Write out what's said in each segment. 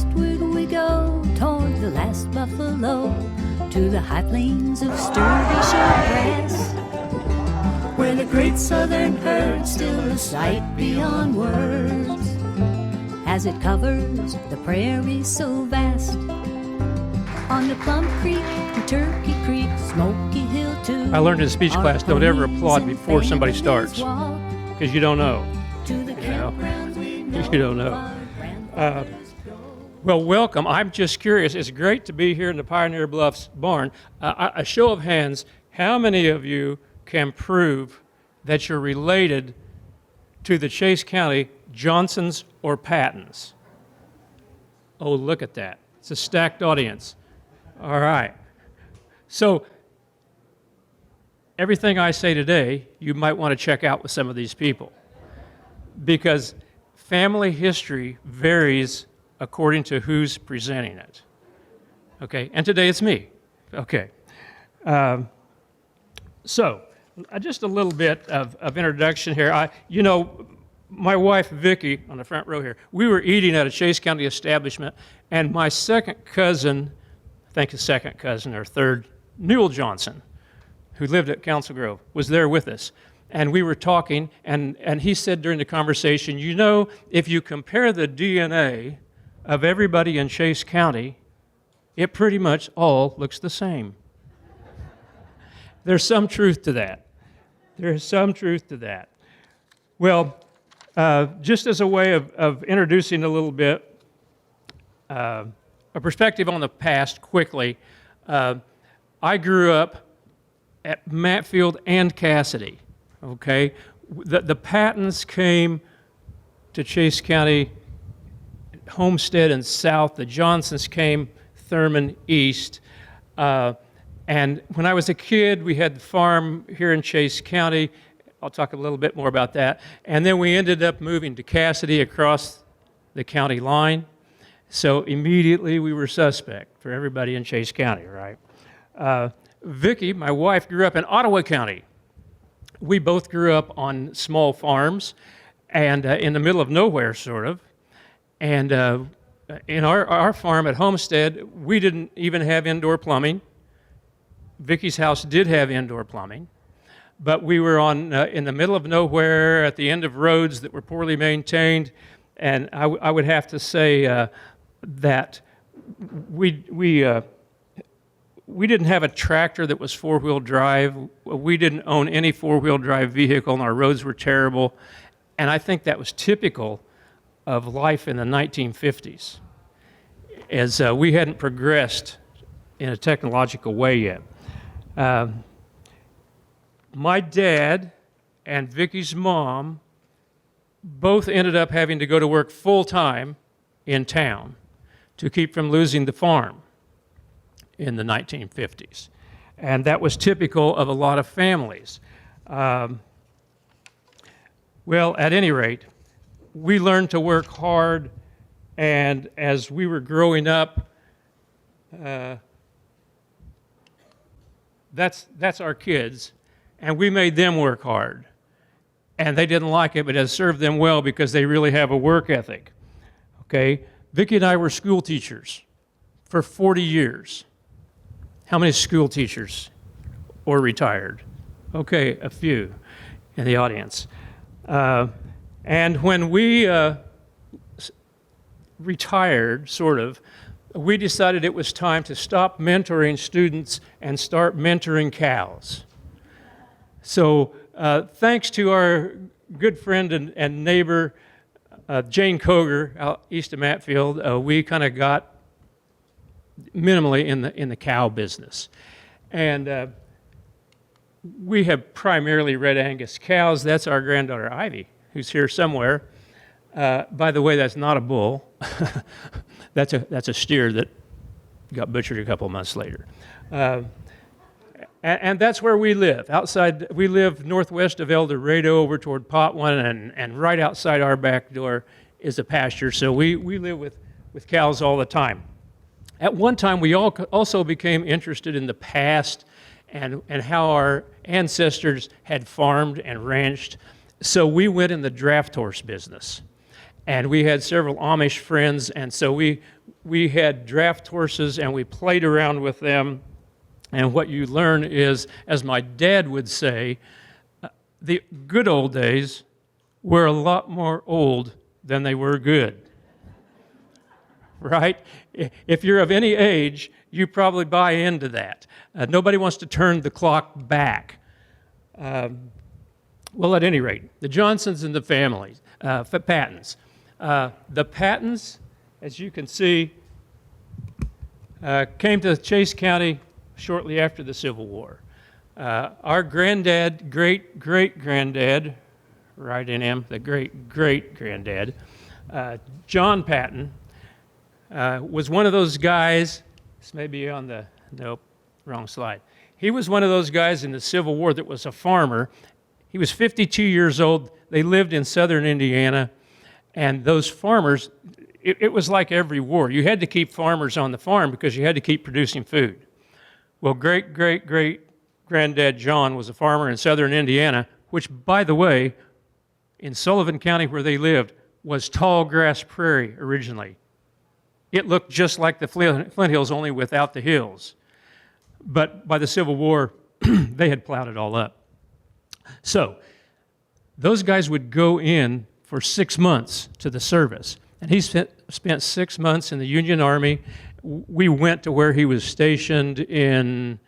westward we go, toward the last buffalo, to the high plains of sturdy short grass, where the great southern herd still a sight beyond words, as it covers the prairie so vast. On the Plum Creek, and Turkey Creek, Smoky Hill too. I learned in speech class, don't ever applaud before somebody starts, because you don't know. You don't know. Well, welcome. I'm just curious. It's great to be here in the Pioneer Bluffs barn. A show of hands, how many of you can prove that you're related to the Chase County Johnsons or Pattons? Oh, look at that. It's a stacked audience. All right. So everything I say today, you might want to check out with some of these people, because family history varies according to who's presenting it. Okay, and today it's me. Okay. So just a little bit of introduction here. My wife, Vicki, on the front row here, we were eating at a Chase County establishment, and my second cousin, I think his second cousin or third, Newell Johnson, who lived at Council Grove, was there with us. And we were talking, and he said during the conversation, you know, if you compare the DNA of everybody in Chase County, it pretty much all looks the same. There's some truth to that. There's some truth to that. Well, just as a way of introducing a little bit, a perspective on the past quickly, I grew up at Matfield and Cassidy, okay? The Pattons came to Chase County, Homestead and south. The Johnsons came Thurman east. And when I was a kid, we had the farm here in Chase County. I'll talk a little bit more about that. And then we ended up moving to Cassidy across the county line. So immediately we were suspect for everybody in Chase County, right? Vicki, my wife, grew up in Ottawa County. We both grew up on small farms and in the middle of nowhere, sort of. And in our farm at Homestead, we didn't even have indoor plumbing. Vicki's house did have indoor plumbing, but we were in the middle of nowhere at the end of roads that were poorly maintained. And I would have to say that we didn't have a tractor that was four-wheel drive. We didn't own any four-wheel drive vehicle, and our roads were terrible. And I think that was typical of life in the 1950s, as we hadn't progressed in a technological way yet. My dad and Vicki's mom both ended up having to go to work full-time in town to keep from losing the farm in the 1950s. And that was typical of a lot of families. Well, at any rate, we learned to work hard, and as we were growing up, that's our kids, and we made them work hard. And they didn't like it, but it has served them well because they really have a work ethic. Okay? Vicki and I were school teachers for 40 years. How many school teachers or retired? Okay, a few in the audience. And when we retired, sort of, we decided it was time to stop mentoring students and start mentoring cows. So thanks to our good friend and neighbor, Jane Koger, out east of Matfield, we kind of got minimally in the cow business. And we have primarily Red Angus cows. That's our granddaughter, Ivy, who's here somewhere. By the way, that's not a bull. That's a steer that got butchered a couple months later. And that's where we live. We live northwest of El Dorado over toward Potwin, and right outside our back door is a pasture. So we live with cows all the time. At one time, we also became interested in the past and how our ancestors had farmed and ranched. So we went in the draft horse business. And we had several Amish friends, and so we had draft horses, and we played around with them. And what you learn is, as my dad would say, the good old days were a lot more old than they were good. Right? If you're of any age, you probably buy into that. Nobody wants to turn the clock back. Well, at any rate, the Johnsons and the families, Pattons. The Pattons, as you can see, came to Chase County shortly after the Civil War. Our granddad, great-great-granddad, right in him, the great-great-granddad, John Patton, was one of those guys, this may be on the, nope, wrong slide. He was one of those guys in the Civil War that was a farmer. He was 52 years old. They lived in southern Indiana, and those farmers, it was like every war. You had to keep farmers on the farm because you had to keep producing food. Well, great-great-great-granddad John was a farmer in southern Indiana, which, by the way, in Sullivan County where they lived, was tallgrass prairie originally. It looked just like the Flint Hills, only without the hills. But by the Civil War, they had plowed it all up. So those guys would go in for 6 months to the service. And he spent 6 months in the Union Army. We went to where he was stationed in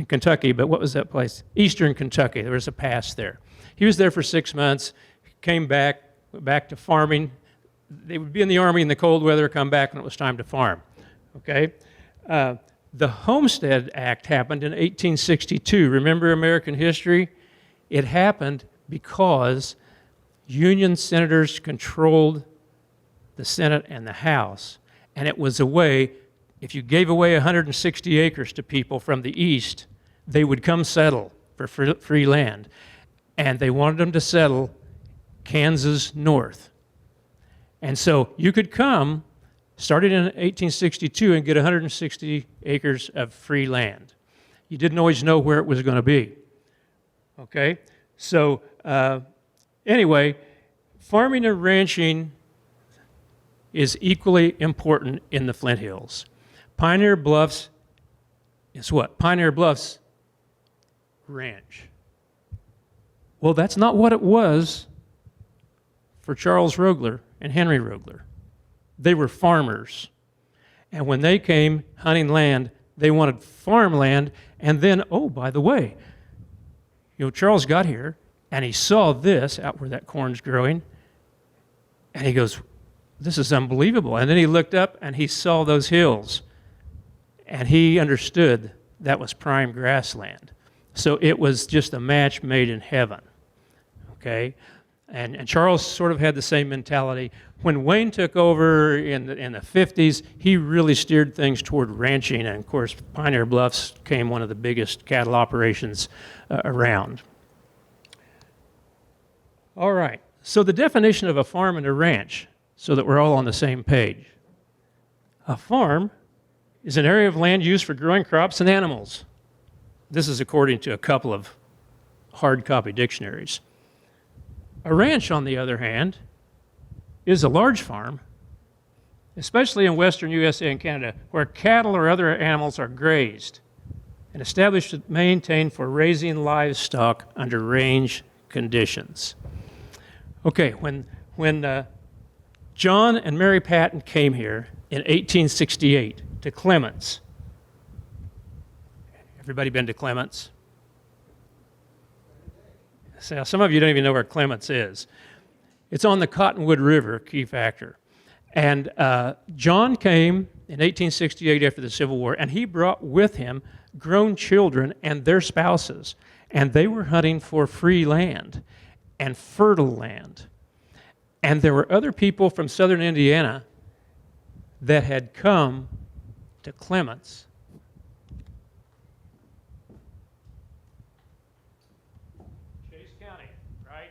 Kentucky, but what was that place? Eastern Kentucky. There was a pass there. He was there for 6 months, came back, went back to farming. They would be in the Army in the cold weather, come back when it was time to farm. Okay? The Homestead Act happened in 1862. Remember American history? It happened because Union senators controlled the Senate and the House. And it was a way, if you gave away 160 acres to people from the east, they would come settle for free land. And they wanted them to settle Kansas north. And so you could come, started in 1862, and get 160 acres of free land. You didn't always know where it was going to be. Okay? So anyway, farming and ranching is equally important in the Flint Hills. Pioneer Bluffs is what? Pioneer Bluffs Ranch. Well, that's not what it was for Charles Rogler and Henry Rogler. They were farmers. And when they came hunting land, they wanted farmland. And then, oh, by the way, Charles got here and he saw this out where that corn's growing. And he goes, this is unbelievable. And then he looked up and he saw those hills. And he understood that was prime grassland. So it was just a match made in heaven. Okay? And Charles sort of had the same mentality. When Wayne took over in the 50s, he really steered things toward ranching. And of course, Pioneer Bluffs became one of the biggest cattle operations around. All right. So the definition of a farm and a ranch, so that we're all on the same page. A farm is an area of land used for growing crops and animals. This is according to a couple of hard copy dictionaries. A ranch, on the other hand, is a large farm, especially in western USA and Canada, where cattle or other animals are grazed and established and maintained for raising livestock under range conditions. Okay, when John and Mary Patton came here in 1868 to Clements. Everybody been to Clements? So some of you don't even know where Clements is. It's on the Cottonwood River, key factor. And John came in 1868 after the Civil War, and he brought with him grown children and their spouses. And they were hunting for free land and fertile land. And there were other people from southern Indiana that had come to Clements. Chase County, right?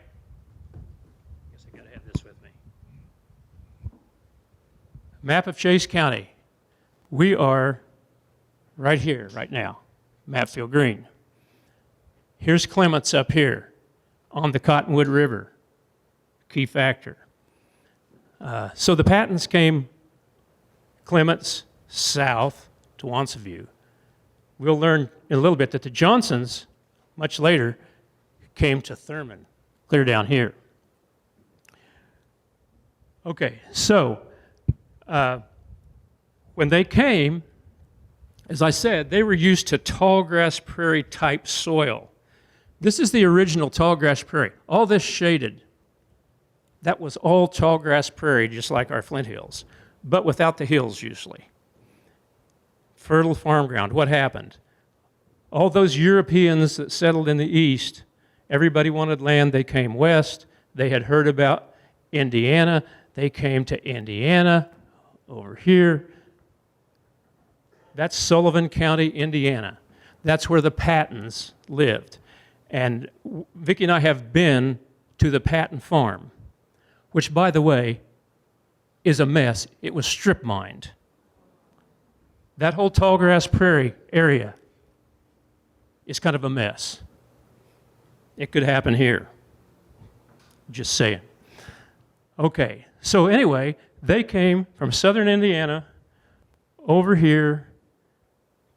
Guess I gotta have this with me. Map of Chase County. We are right here, right now, Matfield Green. Here's Clements up here on the Cottonwood River, key factor. So the Pattons came Clements south to Wansview. We'll learn in a little bit that the Johnsons, much later, came to Thurman, clear down here. Okay, so when they came, as I said, they were used to tallgrass prairie type soil. This is the original tallgrass prairie. All this shaded, that was all tallgrass prairie, just like our Flint Hills, but without the hills usually. Fertile farm ground. What happened? All those Europeans that settled in the east, everybody wanted land. They came west. They had heard about Indiana. They came to Indiana over here. That's Sullivan County, Indiana. That's where the Pattons lived. And Vicki and I have been to the Patton farm, which, by the way, is a mess. It was strip mined. That whole tallgrass prairie area is kind of a mess. It could happen here. Just saying. Okay, so anyway, they came from southern Indiana over here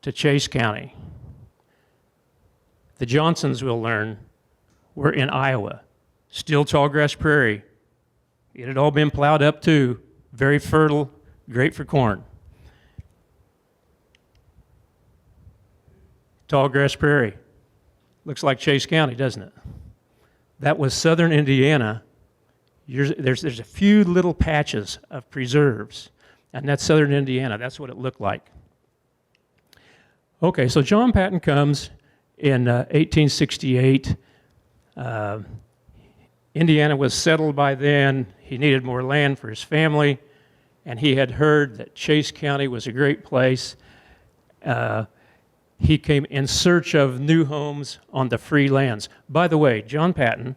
to Chase County. The Johnsons, we'll learn, were in Iowa. Still tallgrass prairie. It had all been plowed up too. Very fertile, great for corn. Tallgrass prairie. Looks like Chase County, doesn't it? That was southern Indiana. There's a few little patches of preserves, and that's southern Indiana. That's what it looked like. Okay, so John Patton comes in 1868. Indiana was settled by then. He needed more land for his family, and he had heard that Chase County was a great place. He came in search of new homes on the free lands. By the way, John Patton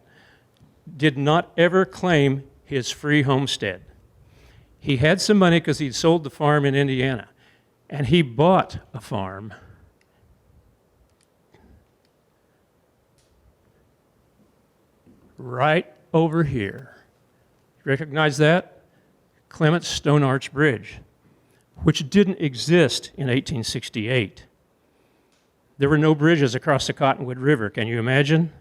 did not ever claim his free homestead. He had some money because he'd sold the farm in Indiana, and he bought a farm right over here. Recognize that? Clements Stone Arch Bridge, which didn't exist in 1868. There were no bridges across the Cottonwood River. Can you imagine?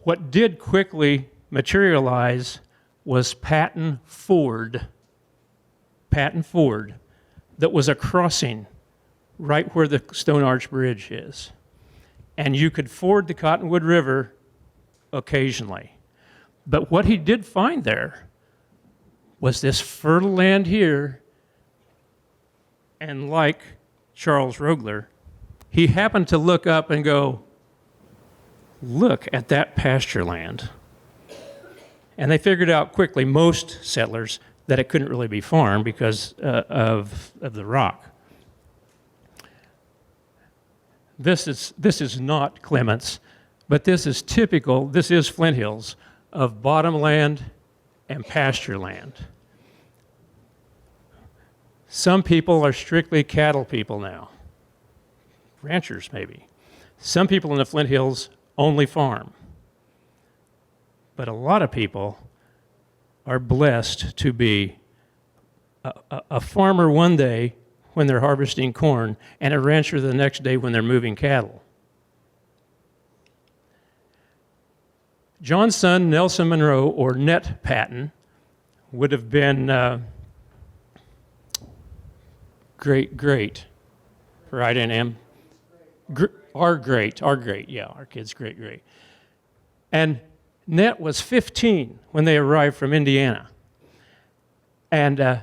What did quickly materialize was Patton Ford, that was a crossing right where the Stone Arch Bridge is. And you could ford the Cottonwood River occasionally. But what he did find there was this fertile land here, and like Charles Rogler, he happened to look up and go, look at that pasture land. And they figured out quickly, most settlers, that it couldn't really be farmed because of the rock. This is not Clements, but this is typical, this is Flint Hills, of bottomland and pasture land. Some people are strictly cattle people now. Ranchers, maybe. Some people in the Flint Hills only farm. But a lot of people are blessed to be a farmer one day when they're harvesting corn and a rancher the next day when they're moving cattle. John's son, Nelson Monroe, or Net Patton, would have been great, right, N.M.? Our great, yeah, our kid's great. And Net was 15 when they arrived from Indiana. And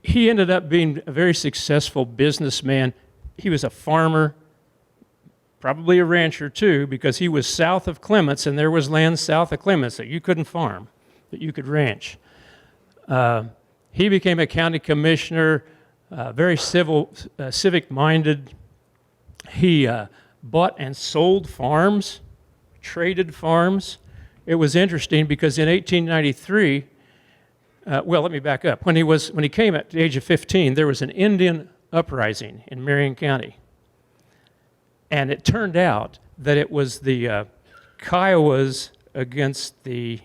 he ended up being a very successful businessman. He was a farmer, probably a rancher too, because he was south of Clements, and there was land south of Clements that you couldn't farm, that you could ranch. He became a county commissioner, very civic-minded. He bought and sold farms, traded farms. It was interesting because in 1893, well, let me back up. When he came at the age of 15, there was an Indian uprising in Marion County. And it turned out that it was the Kiowas against the,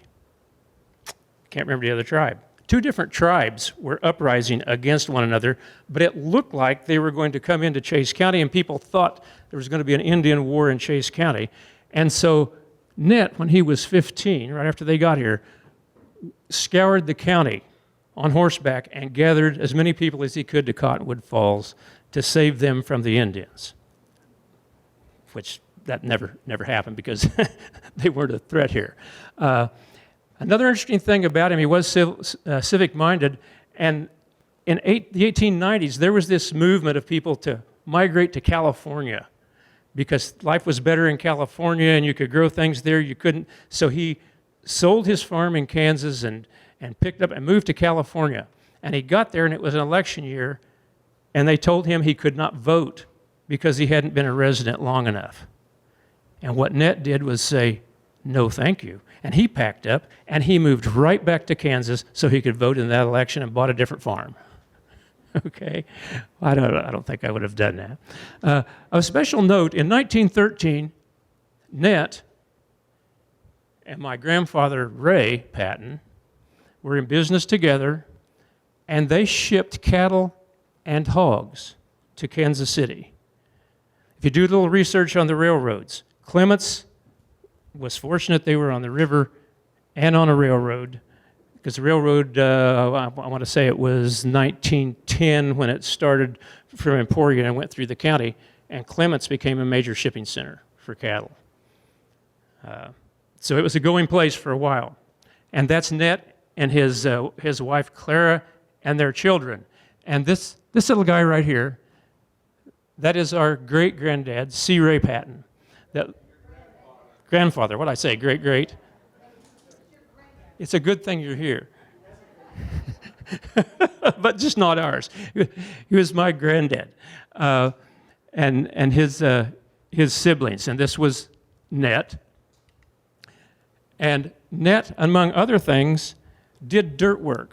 can't remember the other tribe. Two different tribes were uprising against one another, but it looked like they were going to come into Chase County, and people thought there was going to be an Indian war in Chase County. And so Net, when he was 15, right after they got here, scoured the county on horseback and gathered as many people as he could to Cottonwood Falls to save them from the Indians, which that never happened because they weren't a threat here. Another interesting thing about him, he was civic-minded, and in the 1890s, there was this movement of people to migrate to California because life was better in California and you could grow things there you couldn't. So he sold his farm in Kansas and picked up and moved to California. And he got there, and it was an election year, and they told him he could not vote because he hadn't been a resident long enough. And what Net did was say, no, thank you. And he packed up, and he moved right back to Kansas so he could vote in that election and bought a different farm. Okay? I don't think I would have done that. Of special note, in 1913, Net and my grandfather, Ray Patton, were in business together, and they shipped cattle and hogs to Kansas City. If you do a little research on the railroads, Clements was fortunate they were on the river and on a railroad, because the railroad, I want to say it was 1910 when it started from Emporia and went through the county, and Clements became a major shipping center for cattle. So it was a going place for a while. And that's Net and his wife Clara and their children. And this little guy right here, that is our great-granddad, C. Ray Patton. That grandfather, what'd I say, great-great? It's a good thing you're here. But just not ours. He was my granddad. And his siblings. And this was Net. And Net, among other things, did dirt work.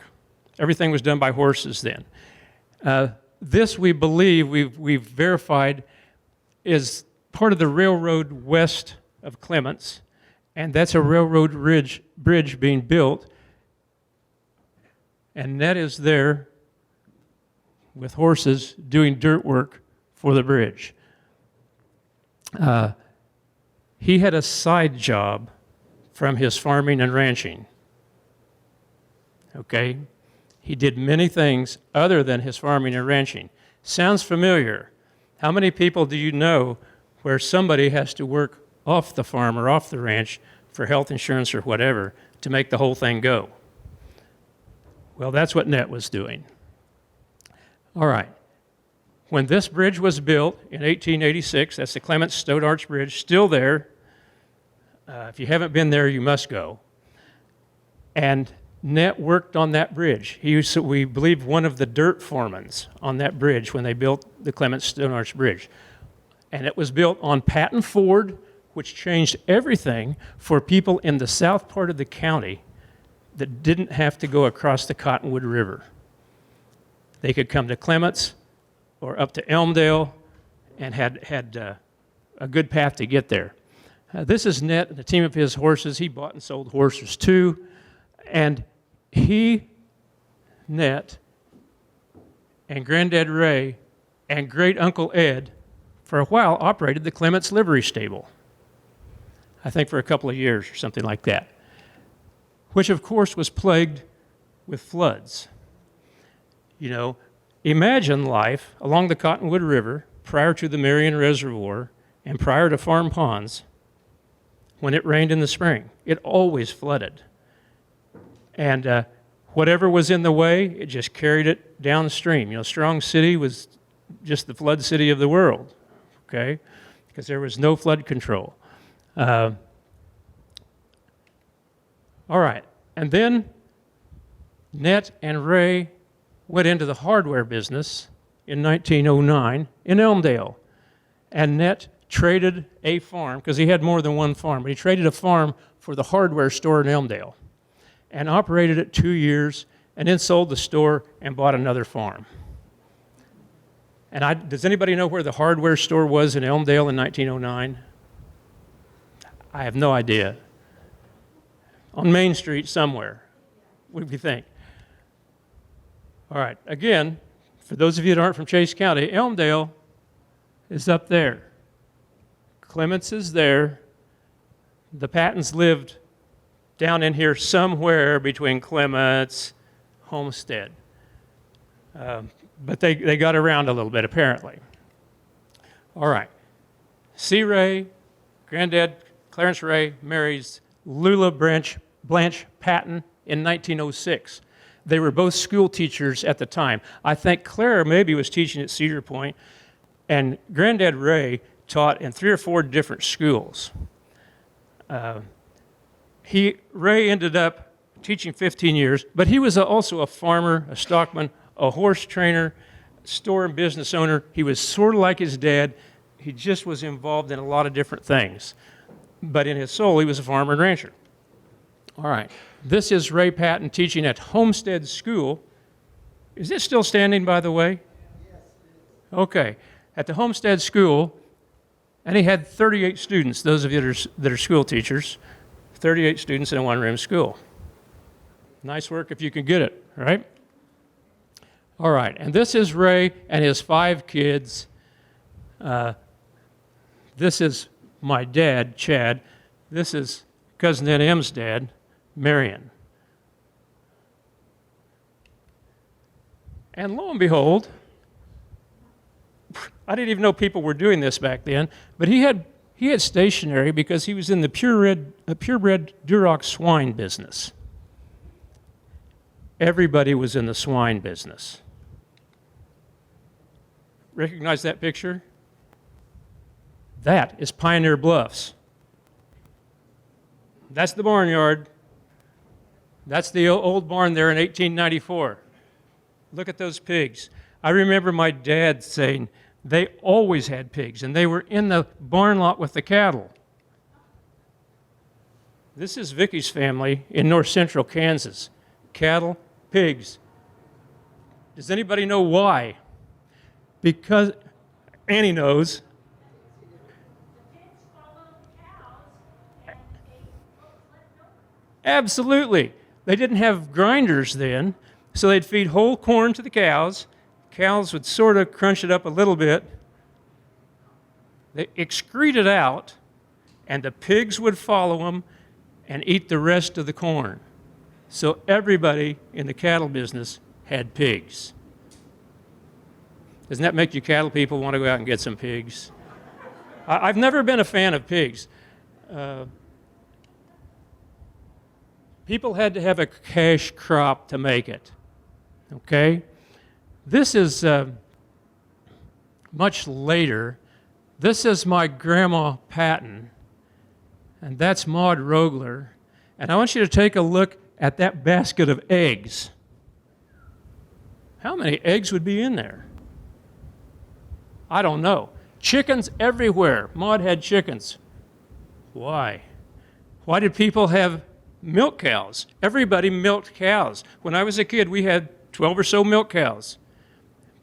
Everything was done by horses then. This, we believe, we've verified, is part of the railroad west of Clements, and that's a railroad bridge being built. And Net is there with horses doing dirt work for the bridge. He had a side job from his farming and ranching. Okay? He did many things other than his farming and ranching. Sounds familiar. How many people do you know where somebody has to work off the farm or off the ranch for health insurance or whatever to make the whole thing go? Well, that's what Net was doing. All right. When this bridge was built in 1886, that's the Clements Stone Arch Bridge, still there. If you haven't been there, you must go. And Net worked on that bridge. He was, we believe, one of the dirt foremans on that bridge when they built the Clements Stone Arch Bridge. And it was built on Patton Ford, which changed everything for people in the south part of the county that didn't have to go across the Cottonwood River. They could come to Clements or up to Elmdale and had a good path to get there. This is Net and a team of his horses. He bought and sold horses too. And he, Net, and Granddad Ray, and Great Uncle Ed, for a while operated the Clements Livery Stable. I think for a couple of years or something like that, which of course was plagued with floods. You know, imagine life along the Cottonwood River prior to the Marion Reservoir and prior to Farm Ponds when it rained in the spring. It always flooded. And whatever was in the way, it just carried it downstream. You know, Strong City was just the flood city of the world, okay? Because there was no flood control. All right, and then Net and Ray went into the hardware business in 1909 in Elmdale. And Net traded a farm, because he had more than one farm, but he traded a farm for the hardware store in Elmdale and operated it 2 years and then sold the store and bought another farm. And does anybody know where the hardware store was in Elmdale in 1909? I have no idea. On Main Street somewhere, what do you think? All right, again, for those of you that aren't from Chase County, Elmdale is up there. Clements is there. The Pattons lived down in here somewhere between Clements, Homestead. But they got around a little bit, apparently. All right. C. Ray, Granddad Clarence Ray, marries Lula Blanche Patton in 1906. They were both school teachers at the time. I think Claire maybe was teaching at Cedar Point, and Granddad Ray taught in 3 or 4 different schools. Ray ended up teaching 15 years, but he was also a farmer, a stockman, a horse trainer, store and business owner. He was sort of like his dad. He just was involved in a lot of different things. But in his soul, he was a farmer and rancher. All right. This is Ray Patton teaching at Homestead School. Is it still standing, by the way? Yes, it is. Okay. At the Homestead School, and he had 38 students, those of you that are school teachers, 38 students in a one-room school. Nice work if you can get it, right? All right, and this is Ray and his 5 kids. This is my dad, Chad. This is Cousin Aunt M's dad, Marion. And lo and behold, I didn't even know people were doing this back then, but he had stationery because he was in the purebred Duroc swine business. Everybody was in the swine business. Recognize that picture? That is Pioneer Bluffs. That's the barnyard. That's the old barn there in 1894. Look at those pigs. I remember my dad saying they always had pigs, and they were in the barn lot with the cattle. This is Vicky's family in north central Kansas. Cattle, pigs. Does anybody know why? Because Annie knows. Absolutely. They didn't have grinders then, so they'd feed whole corn to the cows. Cows would sort of crunch it up a little bit. They excrete it out, and the pigs would follow them and eat the rest of the corn. So everybody in the cattle business had pigs. Doesn't that make you cattle people want to go out and get some pigs? I've never been a fan of pigs. People had to have a cash crop to make it, okay? This is much later. This is my grandma Patton, and that's Maud Rogler. And I want you to take a look at that basket of eggs. How many eggs would be in there? I don't know. Chickens everywhere. Maud had chickens. Why? Why did people have milk cows? Everybody milked cows. When I was a kid, we had 12 or so milk cows.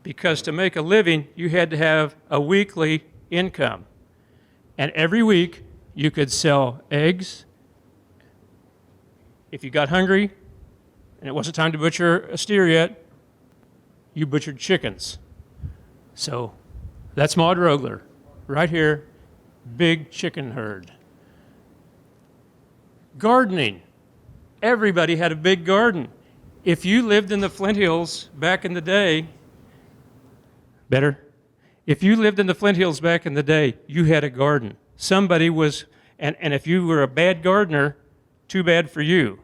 Because to make a living, you had to have a weekly income. And every week, you could sell eggs. If you got hungry, and it wasn't time to butcher a steer yet, you butchered chickens. So that's Maud Rogler, right here, big chicken herd. Gardening. Everybody had a big garden. If you lived in the Flint Hills back in the day, better? If you lived in the Flint Hills back in the day, you had a garden. Somebody was, and if you were a bad gardener, too bad for you.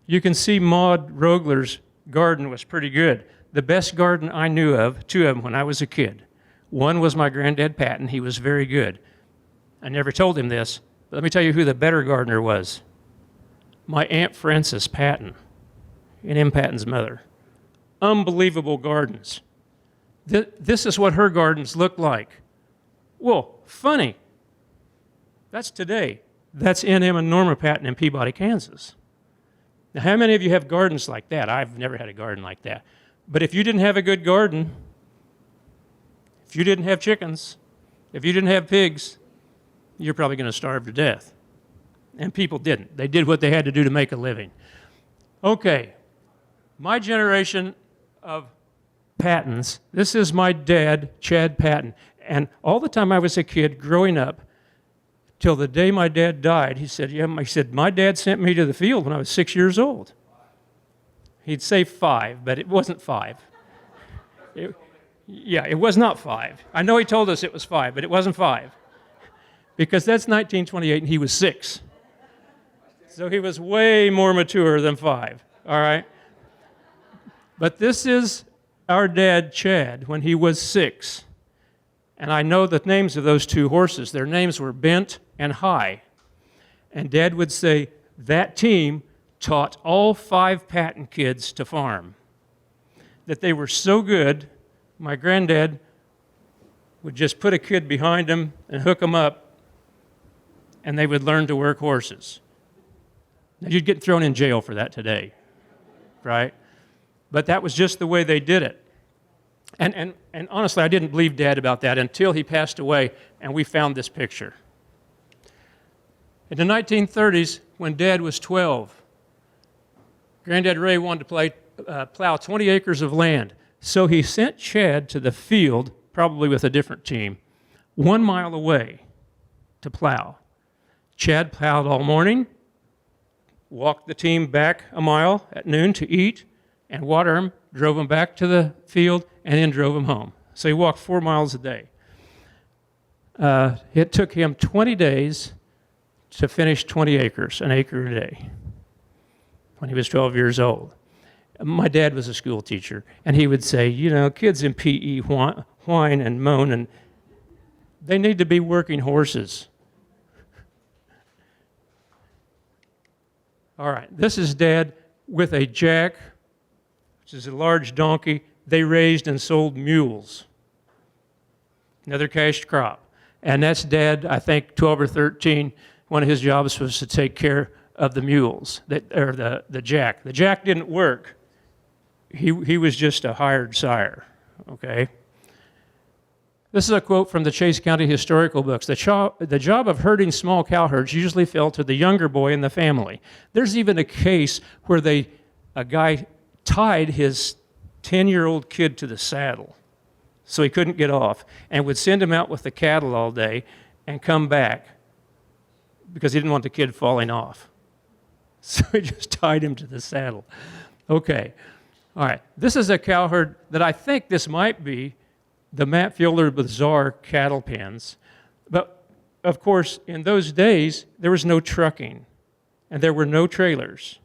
You can see Maud Rogler's garden was pretty good. The best garden I knew of, 2 of them when I was a kid. One was my granddad Patton. He was very good. I never told him this, but let me tell you who the better gardener was. My Aunt Frances Patton, and M. Patton's mother. Unbelievable gardens. This is what her gardens look like. Well, funny. That's today. That's N.M. and Norma Patton in Peabody, Kansas. Now, how many of you have gardens like that? I've never had a garden like that. But if you didn't have a good garden, if you didn't have chickens, if you didn't have pigs, you're probably going to starve to death. And people didn't. They did what they had to do to make a living. Okay, my generation, of Pattons. This is my dad, Chad Patton. And all the time I was a kid growing up, till the day my dad died, he said, my dad sent me to the field when I was 6 years old. He'd say 5, but it wasn't 5. It was not 5. I know he told us it was 5, but it wasn't 5. Because that's 1928 and he was 6. So he was way more mature than 5, all right? But this is our dad, Chad, when he was 6. And I know the names of those 2 horses. Their names were Bent and High. And Dad would say that team taught all 5 Patton kids to farm. That they were so good, my granddad would just put a kid behind them and hook them up, and they would learn to work horses. Now, you'd get thrown in jail for that today, right? But that was just the way they did it. And honestly, I didn't believe Dad about that until he passed away and we found this picture. In the 1930s, when Dad was 12, Granddad Ray wanted to plow 20 acres of land. So he sent Chad to the field, probably with a different team, 1 mile away to plow. Chad plowed all morning, walked the team back a mile at noon to eat and water them, drove them back to the field, and then drove them home. So he walked 4 miles a day. It took him 20 days to finish 20 acres, an acre a day, when he was 12 years old. My dad was a school teacher, and he would say, kids in PE whine and moan, and they need to be working horses. All right, this is Dad with a jack, which is a large donkey. They raised and sold mules, another cash crop. And that's Dad, I think, 12 or 13. One of his jobs was to take care of the mules, or the jack. The jack didn't work. He was just a hired sire, okay? This is a quote from the Chase County Historical Books. The job of herding small cow herds usually fell to the younger boy in the family. There's even a case where a guy tied his 10-year-old kid to the saddle so he couldn't get off and would send him out with the cattle all day and come back because he didn't want the kid falling off. So he just tied him to the saddle. Okay. All right. This is a cow herd that I think this might be the Matfield or Bazaar cattle pens. But, of course, in those days, there was no trucking, and there were no trailers.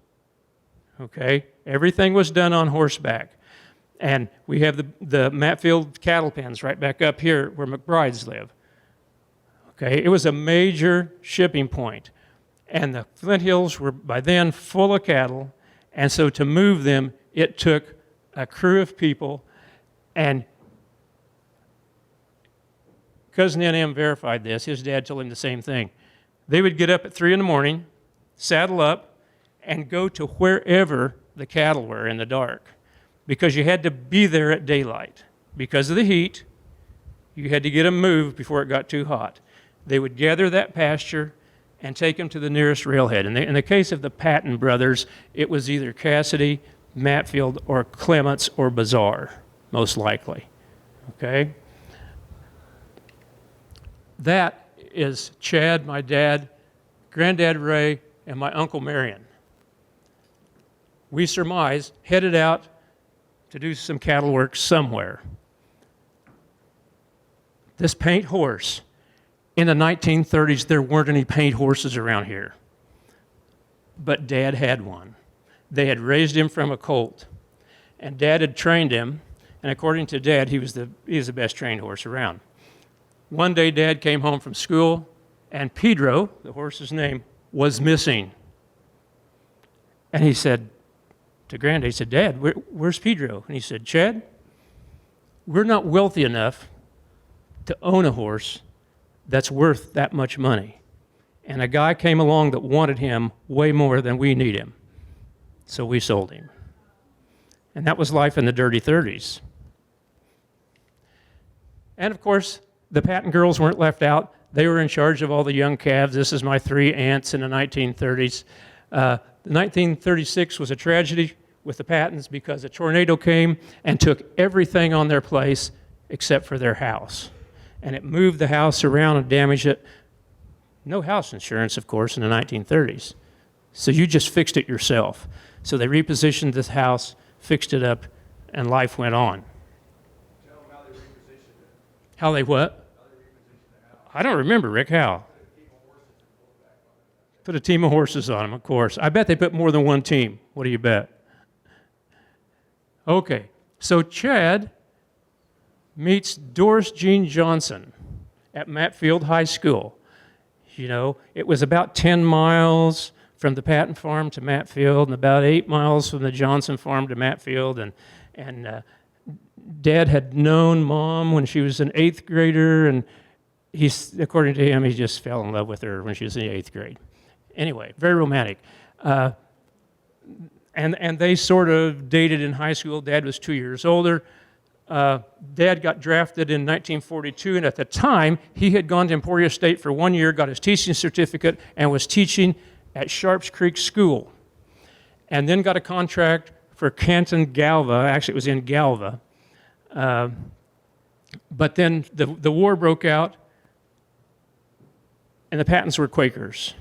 Okay? Everything was done on horseback. And we have the Matfield cattle pens right back up here where McBrides live. Okay? It was a major shipping point. And the Flint Hills were, by then, full of cattle. And so to move them, it took a crew of people. And Cousin N.M. verified this. His dad told him the same thing. They would get up at 3 in the morning, saddle up, and go to wherever the cattle were in the dark, because you had to be there at daylight. Because of the heat, you had to get them moved before it got too hot. They would gather that pasture and take them to the nearest railhead. In the case of the Patton brothers, it was either Cassidy, Matfield, or Clements, or Bazaar, most likely. Okay? That is Chad, my dad, Granddad Ray, and my Uncle Marion. We surmise headed out to do some cattle work somewhere. This paint horse, in the 1930s, there weren't any paint horses around here. But Dad had one. They had raised him from a colt, and Dad had trained him, and according to Dad, he was the best trained horse around. One day, Dad came home from school, and Pedro, the horse's name, was missing. And he said to Granddad, he said, "Dad, where's Pedro?" And he said, "Chad, we're not wealthy enough to own a horse that's worth that much money. And a guy came along that wanted him way more than we need him. So we sold him." And that was life in the dirty 30s. And of course, the Patton girls weren't left out. They were in charge of all the young calves. This is my 3 aunts in the 1930s. 1936 was a tragedy with the Pattons because a tornado came and took everything on their place except for their house. And it moved the house around and damaged it. No house insurance, of course, in the 1930s. So you just fixed it yourself. So they repositioned this house, fixed it up, and life went on. Tell them how they repositioned it. How they what? How they repositioned the house. I don't remember, Rick, how? Put a team of horses on them, of course. I bet they put more than one team. What do you bet? Okay, so Chad meets Doris Jean Johnson at Matfield High School. You know, it was about 10 miles from the Patton farm to Matfield and about 8 miles from the Johnson farm to Matfield. And Dad had known Mom when she was an 8th grader, and according to him, he just fell in love with her when she was in the 8th grade. Anyway, very romantic. And they sort of dated in high school. Dad was 2 years older. Dad got drafted in 1942, and at the time, he had gone to Emporia State for 1 year, got his teaching certificate, and was teaching at Sharps Creek School. And then got a contract for Canton Galva. Actually, it was in Galva. But then the war broke out, and the Pattons were Quakers.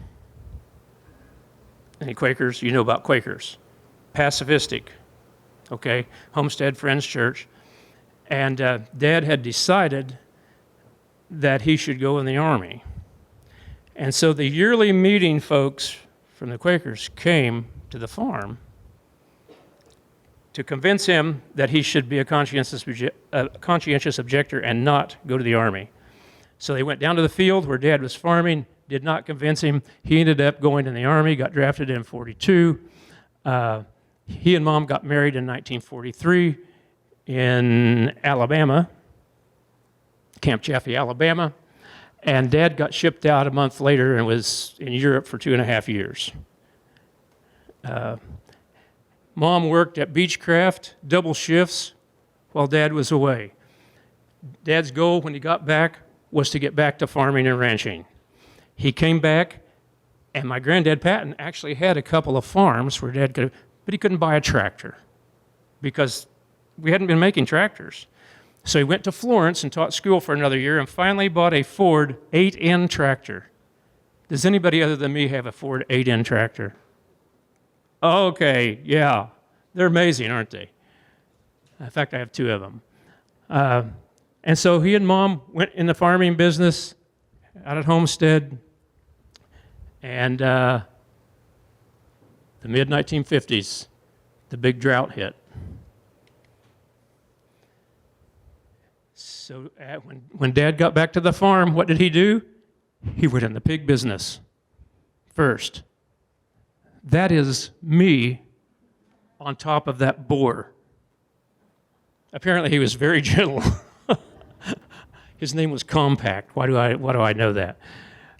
Any Quakers? You know about Quakers. Pacifistic, okay? Homestead Friends Church. And Dad had decided that he should go in the Army. And so the yearly meeting folks from the Quakers came to the farm to convince him that he should be a conscientious objector and not go to the Army. So they went down to the field where Dad was farming, did not convince him. He ended up going in the Army, got drafted in 42. He and Mom got married in 1943 in Alabama, Camp Chaffee, Alabama. And Dad got shipped out a month later and was in Europe for 2.5 years. Mom worked at Beechcraft, double shifts, while Dad was away. Dad's goal when he got back was to get back to farming and ranching. He came back, and my granddad Patton actually had a couple of farms where Dad could, but he couldn't buy a tractor because we hadn't been making tractors. So he went to Florence and taught school for another year and finally bought a Ford 8N tractor. Does anybody other than me have a Ford 8N tractor? Okay, yeah. They're amazing, aren't they? In fact, I have 2 of them. And so he and Mom went in the farming business out at Homestead, and the mid-1950s, the big drought hit. So when Dad got back to the farm, what did he do? He went in the pig business first. That is me on top of that boar. Apparently he was very gentle. His name was Compact. Why do I know that?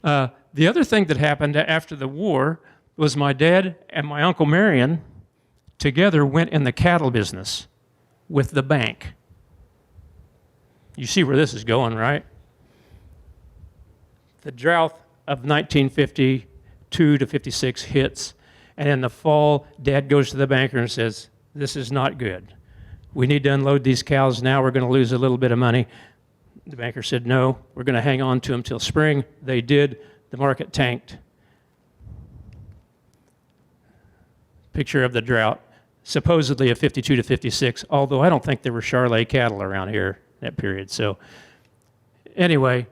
The other thing that happened after the war was my dad and my Uncle Marion together went in the cattle business with the bank. You see where this is going, right? The drought of 1952 to 56 hits, and in the fall, Dad goes to the banker and says, "This is not good. We need to unload these cows now. We're going to lose a little bit of money." The banker said, "No, we're going to hang on to them till spring." They did. The market tanked. Picture of the drought, supposedly of 52 to 56, although I don't think there were Charolais cattle around here that period. So anyway,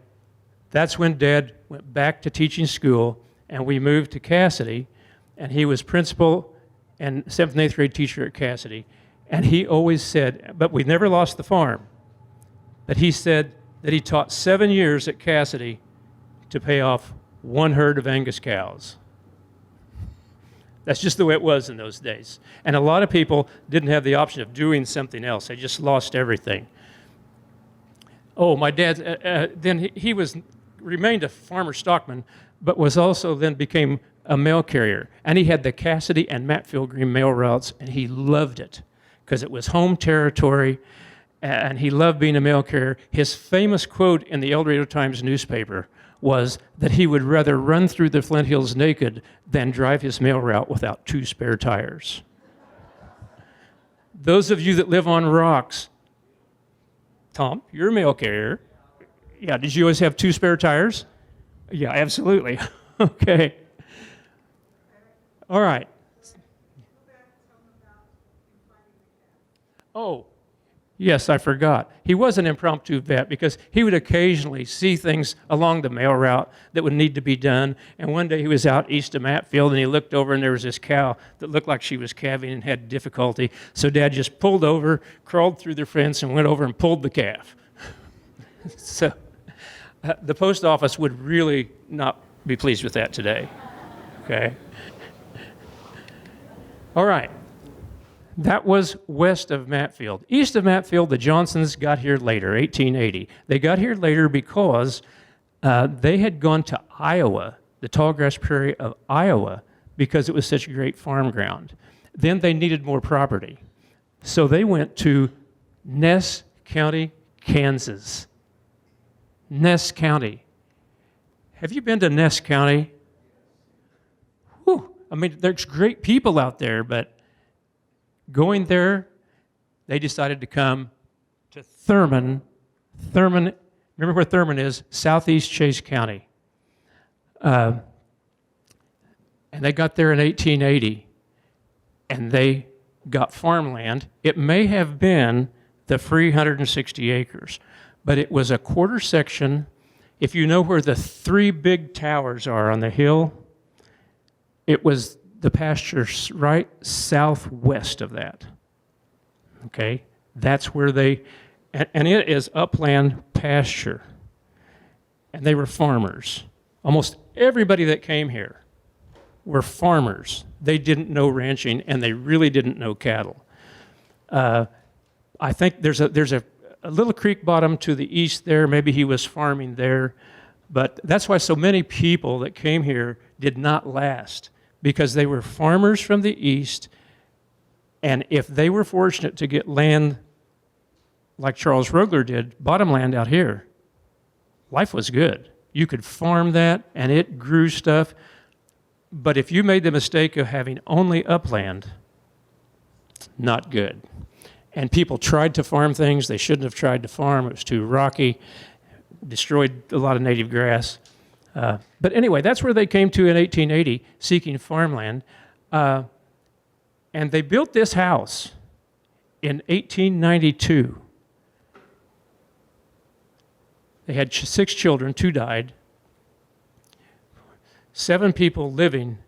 that's when Dad went back to teaching school, and we moved to Cassidy, and he was principal and 7th and 8th grade teacher at Cassidy. And he always said, but we never lost the farm, but he said that he taught 7 years at Cassidy to pay off 1 herd of Angus cows. That's just the way it was in those days. And a lot of people didn't have the option of doing something else. They just lost everything. Oh, my dad, then he remained a farmer stockman, but was also then became a mail carrier. And he had the Cassidy and Matfield Green mail routes, and he loved it because it was home territory, and he loved being a mail carrier. His famous quote in the El Dorado Times newspaper was that he would rather run through the Flint Hills naked than drive his mail route without 2 spare tires. Those of you that live on rocks, Tom, you're a mail carrier. Yeah, did you always have 2 spare tires? Yeah, absolutely. Okay. All right. Oh, yes, I forgot. He was an impromptu vet because he would occasionally see things along the mail route that would need to be done. And one day he was out east of Matfield and he looked over and there was this cow that looked like she was calving and had difficulty. So Dad just pulled over, crawled through the fence, and went over and pulled the calf. So the post office would really not be pleased with that today. Okay? All right. That was west of Matfield. East of Matfield, the Johnsons got here later, 1880. They got here later because they had gone to Iowa, the tallgrass prairie of Iowa, because it was such a great farm ground. Then they needed more property. So they went to Ness County, Kansas. Ness County. Have you been to Ness County? Whew. I mean, there's great people out there, but going there, they decided to come to Thurman. Thurman, remember where Thurman is? Southeast Chase County. And they got there in 1880, and they got farmland. It may have been the free 160 acres, but it was a quarter section. If you know where the 3 big towers are on the hill, it was the pastures right southwest of that. Okay? That's where and it is upland pasture. And they were farmers. Almost everybody that came here were farmers. They didn't know ranching, and they really didn't know cattle. I think there's a little creek bottom to the east there. Maybe he was farming there. But that's why so many people that came here did not last, because they were farmers from the east, and if they were fortunate to get land like Charles Rogler did, bottom land out here, life was good. You could farm that, and it grew stuff. But if you made the mistake of having only upland, not good. And people tried to farm things they shouldn't have tried to farm. It was too rocky, destroyed a lot of native grass. But anyway, that's where they came to in 1880, seeking farmland. And they built this house in 1892. They had 6 children, 2 died. 7 people living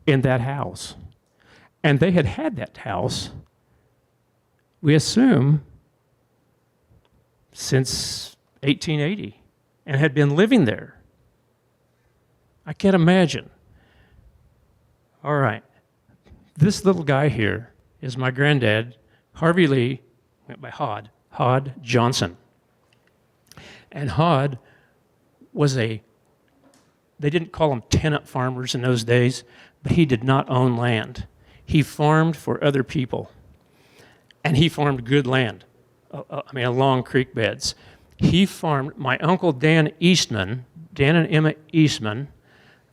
in that house. And they had that house, we assume, since 1880, and had been living there. I can't imagine. All right. This little guy here is my granddad, Harvey Lee, went by Hod Johnson. And Hod was they didn't call them tenant farmers in those days, but he did not own land. He farmed for other people. And he farmed good land, along creek beds. He farmed, my uncle Dan and Emma Eastman,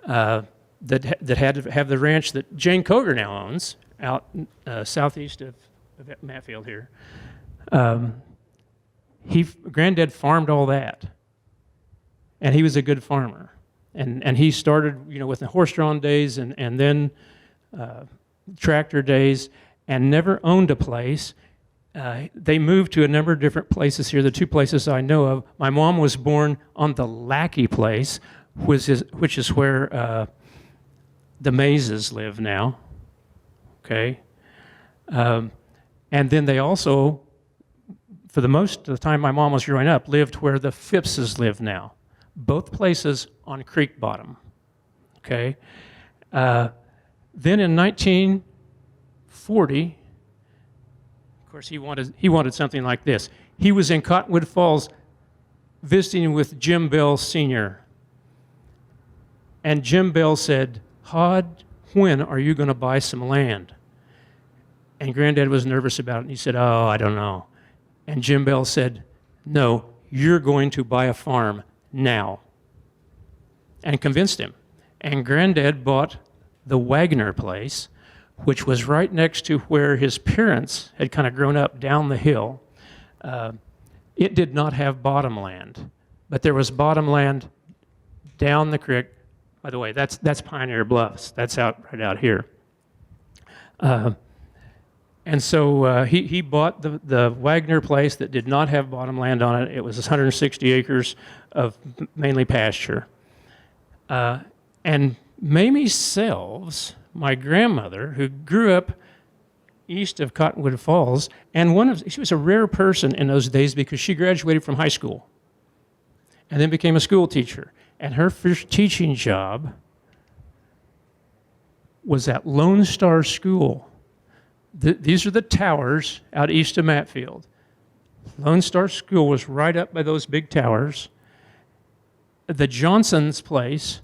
that had to have the ranch that Jane Koger now owns out southeast of Matfield here. Granddad farmed all that, and he was a good farmer. And he started, with the horse-drawn days and then tractor days, and never owned a place. They moved to a number of different places here, the 2 places I know of. My mom was born on the Lackey place, which is where the Mazes live now, okay? And then they also, for the most of the time my mom was growing up, lived where the Phippses live now. Both places on creek bottom, okay? Then in 1940, of course, he wanted something like this. He was in Cottonwood Falls visiting with Jim Bell Sr., and Jim Bell said, "Hod, when are you going to buy some land?" And Granddad was nervous about it, and he said, "Oh, I don't know." And Jim Bell said, "No, you're going to buy a farm now," and convinced him. And Granddad bought the Wagner place, which was right next to where his parents had kind of grown up down the hill. It did not have bottomland, but there was bottomland down the creek. By the way, that's Pioneer Bluffs. That's right out here. And so he bought the Wagner place that did not have bottomland on it. It was 160 acres of mainly pasture. And Mamie Selves, my grandmother, who grew up east of Cottonwood Falls, and she was a rare person in those days because she graduated from high school and then became a school teacher. And her first teaching job was at Lone Star School. These are the towers out east of Matfield. Lone Star School was right up by those big towers. The Johnsons' place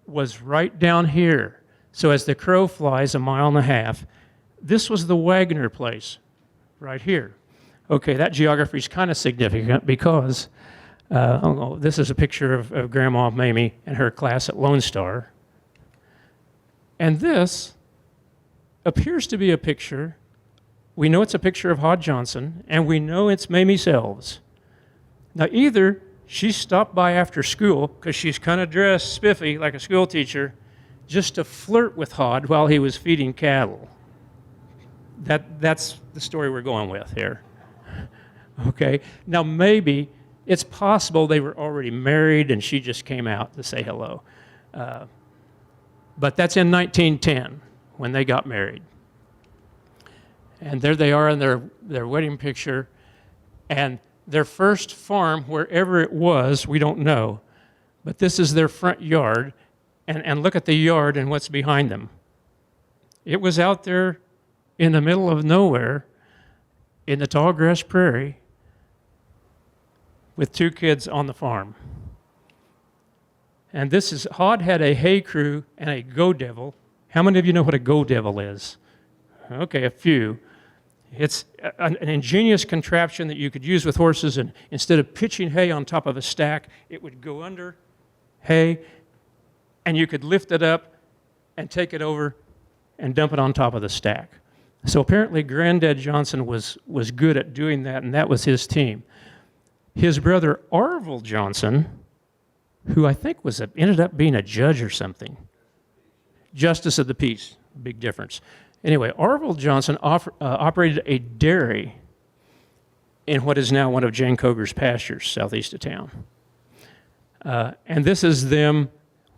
was right down here. So as the crow flies 1.5 miles, this was the Wagner place right here. Okay, that geography is kind of significant because this is a picture of Grandma Mamie and her class at Lone Star. And this appears to be a picture. We know it's a picture of Hod Johnson, and we know it's Mamie Selves. Now, either she stopped by after school, because she's kind of dressed spiffy like a school teacher, just to flirt with Hod while he was feeding cattle. That's the story we're going with here. Okay, now maybe it's possible they were already married and she just came out to say hello. But that's in 1910 when they got married. And there they are in their wedding picture. And their first farm, wherever it was, we don't know. But this is their front yard. And look at the yard and what's behind them. It was out there in the middle of nowhere in the tallgrass prairie with 2 kids on the farm. And Hod had a hay crew and a go-devil. How many of you know what a go-devil is? Okay, a few. It's an ingenious contraption that you could use with horses, and instead of pitching hay on top of a stack, it would go under hay, and you could lift it up and take it over and dump it on top of the stack. So apparently Granddad Johnson was good at doing that, and that was his team. His brother Arvil Johnson, who I think ended up being a judge or something. Justice of the peace, big difference. Anyway, Arvil Johnson operated a dairy in what is now one of Jane Coger's pastures southeast of town. And this is them,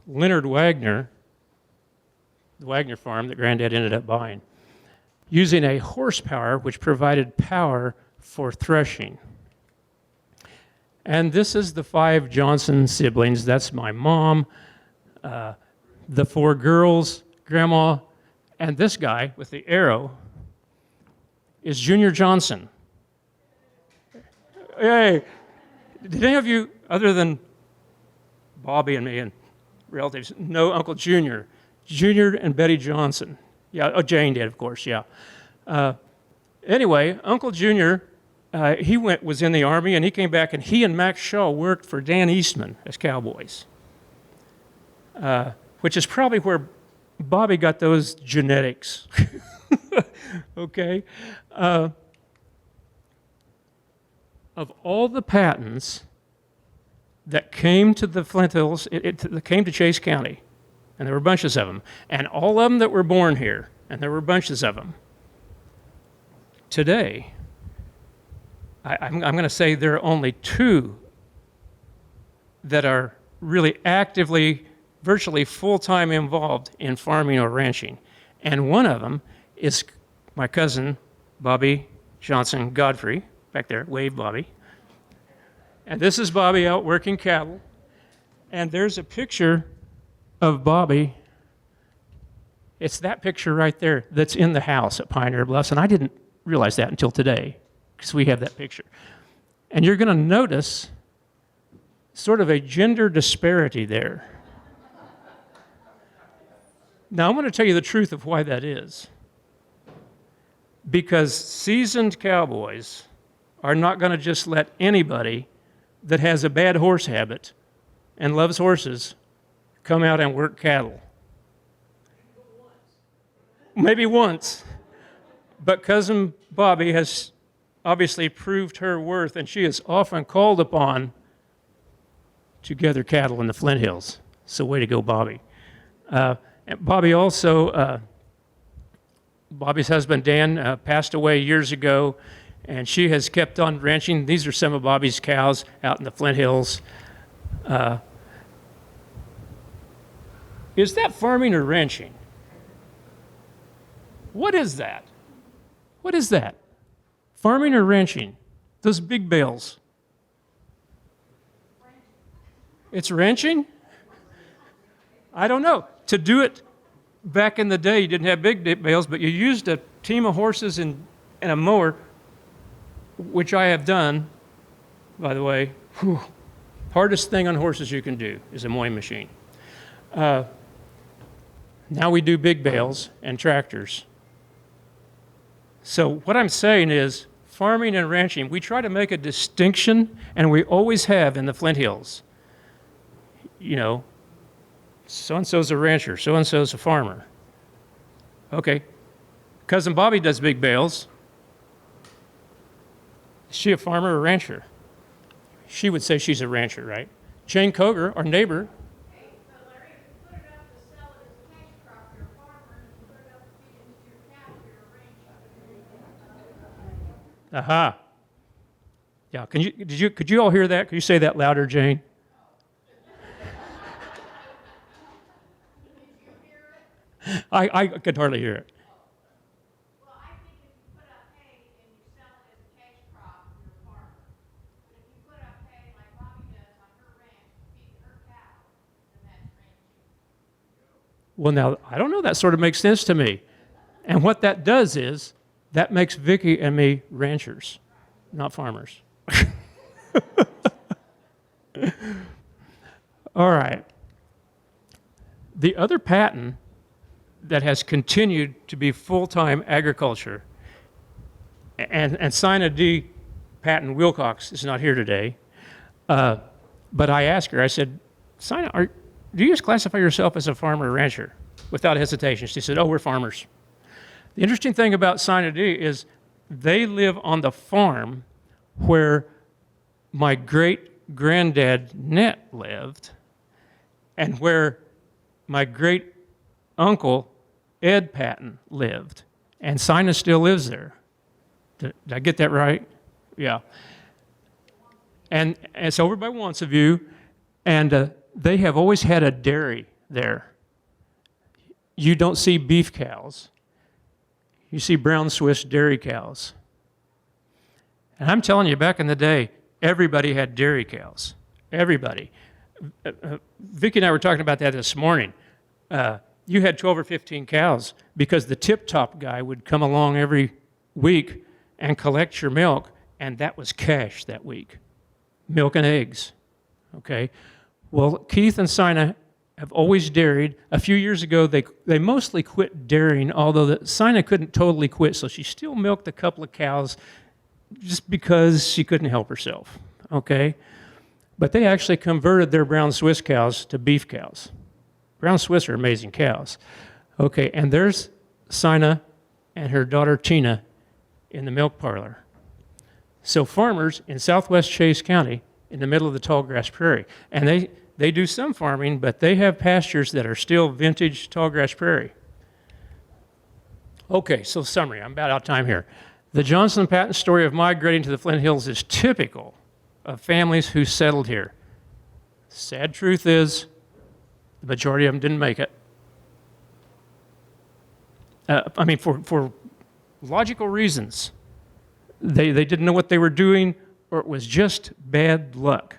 Leonard Wagner, the Wagner farm that Granddad ended up buying, using a horsepower which provided power for threshing. And this is the 5 Johnson siblings. That's my mom, the 4 girls, Grandma, and this guy with the arrow is Junior Johnson. Hey, did any of you, other than Bobby and me and relatives, know Uncle Junior? Junior and Betty Johnson. Yeah, oh, Jane did, of course, yeah. Anyway, Uncle Junior, he was in the Army, and he came back, and he and Max Shaw worked for Dan Eastman as cowboys, which is probably where Bobby got those genetics. Okay? Of all the Pattons that came to the Flint Hills, that came to Chase County, and there were bunches of them, and all of them that were born here, and there were bunches of them. Today, I'm going to say there are only 2 that are really actively, virtually full-time involved in farming or ranching. And one of them is my cousin, Bobby Johnson Godfrey, back there, wave Bobby. And this is Bobby out working cattle. And there's a picture of Bobby. It's that picture right there that's in the house at Pioneer Bluffs. And I didn't realize that until today, because we have that picture. And you're going to notice sort of a gender disparity there. Now, I'm going to tell you the truth of why that is. Because seasoned cowboys are not going to just let anybody that has a bad horse habit and loves horses come out and work cattle. maybe once. But Cousin Bobby has obviously proved her worth, and she is often called upon to gather cattle in the Flint Hills. So way to go, Bobby. And Bobby also, Bobby's husband Dan passed away years ago, and she has kept on ranching. These are some of Bobby's cows out in the Flint Hills. Is that farming or ranching? What is that? What is that? Farming or ranching? Those big bales. It's ranching? I don't know. To do it back in the day, you didn't have big bales, but you used a team of horses and a mower, which I have done, by the way. Whew. Hardest thing on horses you can do is a mowing machine. Now we do big bales and tractors. So what I'm saying is, farming and ranching, we try to make a distinction, and we always have in the Flint Hills. You know, so-and-so's a rancher, so-and-so's a farmer. Okay, Cousin Bobby does big bales. Is she a farmer or rancher? She would say she's a rancher, right? Jane Koger, our neighbor. Hey, but Larry, if you put it up to sell it as a cash crop, you're a farmer, and if you put it up to feed it into your cattle, you're a rancher. Aha. Yeah, could you all hear that? Could you say that louder, Jane? I could hardly hear it. Well, I think if you put up hay and you sell it as a cash crop, you're a farmer. But if you put up hay like Bobby does on her ranch to feed her cows, then that's ranching. Well, now, I don't know. That sort of makes sense to me. And what that does is, that makes Vicki and me ranchers, not farmers. All right. The other Patton that has continued to be full-time agriculture, and Sina D. Patton Wilcox is not here today, but I asked her, I said, Sina, do you just classify yourself as a farmer or rancher? Without hesitation. She said, oh, we're farmers. The interesting thing about Sina D is they live on the farm where my great-granddad Net lived, and where my great-uncle Ed Patton lived. And Sina still lives there. Did I get that right? Yeah. And it's over by Wansview, and they have always had a dairy there. You don't see beef cows. You see brown Swiss dairy cows. And I'm telling you, back in the day, everybody had dairy cows. Everybody. Vicki and I were talking about that this morning. You had 12 or 15 cows because the tip-top guy would come along every week and collect your milk, and that was cash that week. Milk and eggs. Okay? Well, Keith and Sina have always dairied. A few years ago, they mostly quit dairying, although Sina couldn't totally quit, so she still milked a couple of cows just because she couldn't help herself. Okay? But they actually converted their brown Swiss cows to beef cows. Brown Swiss are amazing cows. Okay, and there's Sina and her daughter Tina in the milk parlor. So farmers in southwest Chase County, in the middle of the tallgrass prairie, and they do some farming, but they have pastures that are still vintage tallgrass prairie. Okay, so summary. I'm about out of time here. The Johnson and Patton story of migrating to the Flint Hills is typical of families who settled here. Sad truth is, the majority of them didn't make it. For logical reasons. They didn't know what they were doing, or it was just bad luck.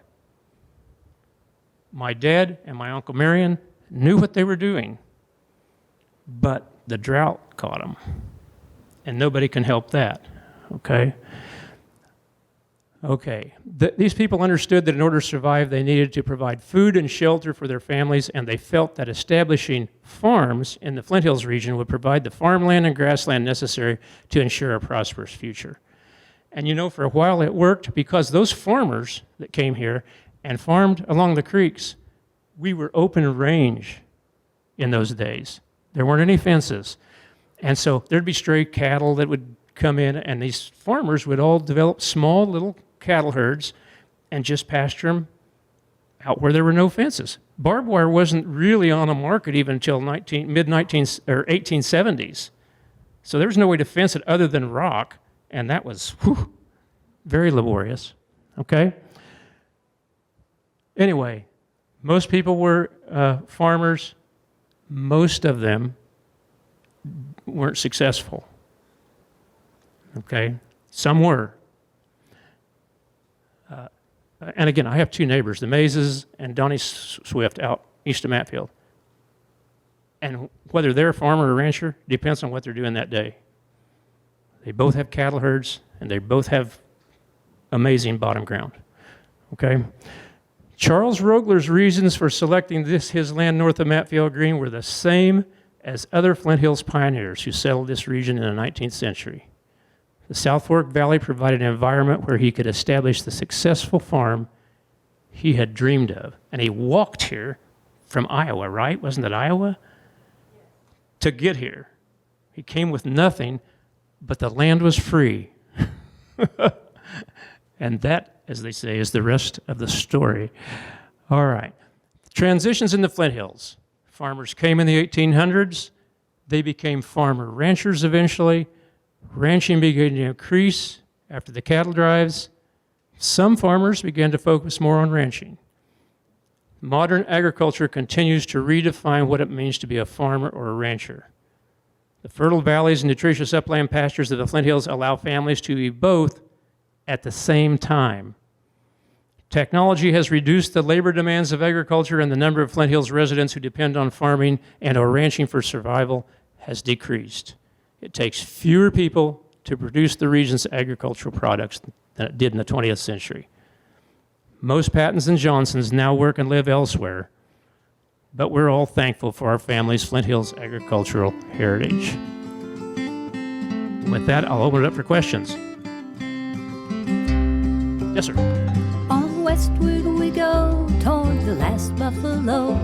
My dad and my Uncle Marion knew what they were doing, but the drought caught them, and nobody can help that, okay? Okay, these people understood that in order to survive, they needed to provide food and shelter for their families, and they felt that establishing farms in the Flint Hills region would provide the farmland and grassland necessary to ensure a prosperous future. And you know, for a while it worked because those farmers that came here and farmed along the creeks, we were open range in those days. There weren't any fences. And so there'd be stray cattle that would come in, and these farmers would all develop small little cattle herds and just pasture them out where there were no fences. Barbed wire wasn't really on the market even until mid-19 or 1870s. So there was no way to fence it other than rock, and that was very laborious. Okay? Anyway, most people were farmers. Most of them weren't successful. Okay? Some were. And again, I have two neighbors, the Mazes and Donnie Swift, out east of Matfield. And whether they're a farmer or rancher depends on what they're doing that day. They both have cattle herds, and they both have amazing bottom ground. Okay? Charles Rogler's reasons for selecting his land north of Matfield Green were the same as other Flint Hills pioneers who settled this region in the 19th century. The South Fork Valley provided an environment where he could establish the successful farm he had dreamed of. And he walked here from Iowa, right? Wasn't it Iowa? To get here. He came with nothing, but the land was free. And that, as they say, is the rest of the story. All right. Transitions in the Flint Hills. Farmers came in the 1800s. They became farmer ranchers eventually. Ranching began to increase after the cattle drives. Some farmers began to focus more on ranching. Modern agriculture continues to redefine what it means to be a farmer or a rancher. The fertile valleys and nutritious upland pastures of the Flint Hills allow families to be both at the same time. Technology has reduced the labor demands of agriculture, and the number of Flint Hills residents who depend on farming and or ranching for survival has decreased. It takes fewer people to produce the region's agricultural products than it did in the 20th century. Most Pattons and Johnsons now work and live elsewhere, but we're all thankful for our family's Flint Hills agricultural heritage. With that, I'll open it up for questions. Yes, sir. On westward we go toward the last buffalo,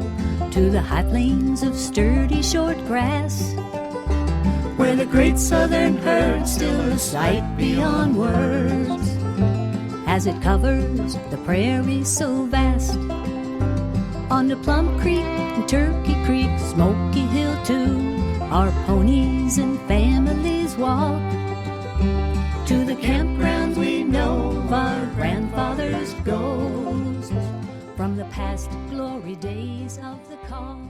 to the high plains of sturdy short grass, where the great southern herd still a sight beyond words, as it covers the prairie so vast. On to Plum Creek and Turkey Creek, Smoky Hill too, our ponies and families walk, to the campgrounds we know of our grandfathers' ghosts, from the past glory days of the call.